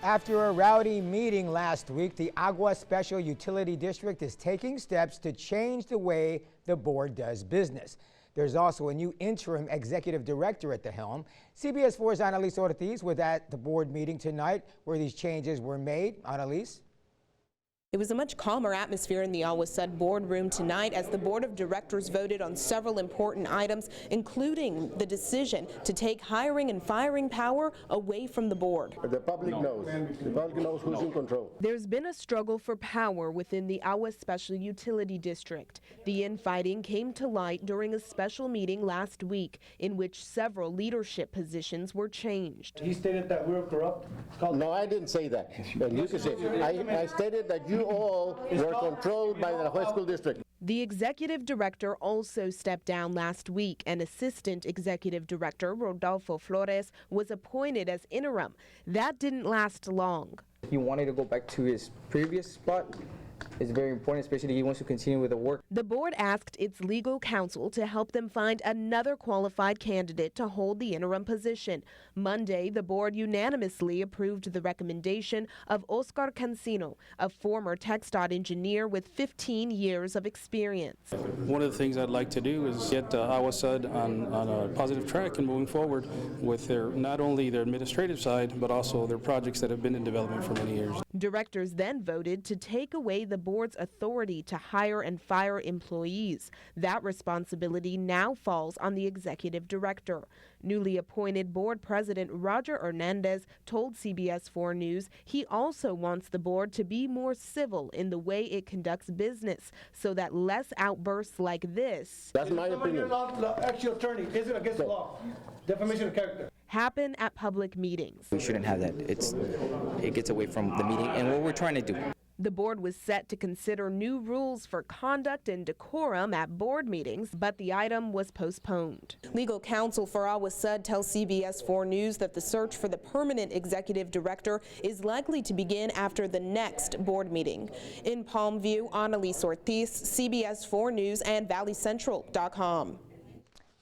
After a rowdy meeting last week, the Agua Special Utility District is taking steps to change the way the board does business. There's also a new interim executive director at the helm. CBS 4's Annalise Ortiz was at the board meeting tonight where these changes were made. Annalise? It was a much calmer atmosphere in the Agua boardroom tonight as the board of directors voted on several important items, including the decision to take hiring and firing power away from the board. The public knows. The public knows who's in control. There's been a struggle for power within the Agua Special Utility District. The infighting came to light during a special meeting last week in which several leadership positions were changed. He stated that we were corrupt. No, I didn't say that. And you can say, I stated that you all were controlled by the Agua School District. The executive director also stepped down last week, and assistant executive director Rodolfo Flores was appointed as interim. That didn't last long. He wanted to go back to his previous spot. It's very important, especially he wants to continue with the work. The board asked its legal counsel to help them find another qualified candidate to hold the interim position. Monday, the board unanimously approved the recommendation of Oscar Cancino, a former TxDOT engineer with 15 years of experience. One of the things I'd like to do is get Agua on a positive track and moving forward with not only their administrative side, but also their projects that have been in development for many years. Directors then voted to take away the board's authority to hire and fire employees. That responsibility now falls on the executive director. Newly appointed board president Roger Hernandez told CBS 4 News he also wants the board to be more civil in the way it conducts business so that less outbursts like this. That's my opinion. Actual attorney isn't against the law. Defamation of character. Happen at public meetings. We shouldn't have that. It gets away from the meeting and what we're trying to do. The board was set to consider new rules for conduct and decorum at board meetings, but the item was postponed. Legal counsel for Agua tells CBS 4 News that the search for the permanent executive director is likely to begin after the next board meeting. In Palmview, Annalise Ortiz, CBS 4 News and ValleyCentral.com.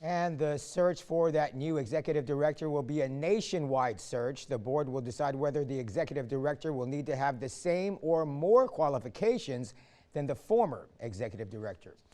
And the search for that new executive director will be a nationwide search. The board will decide whether the executive director will need to have the same or more qualifications than the former executive director.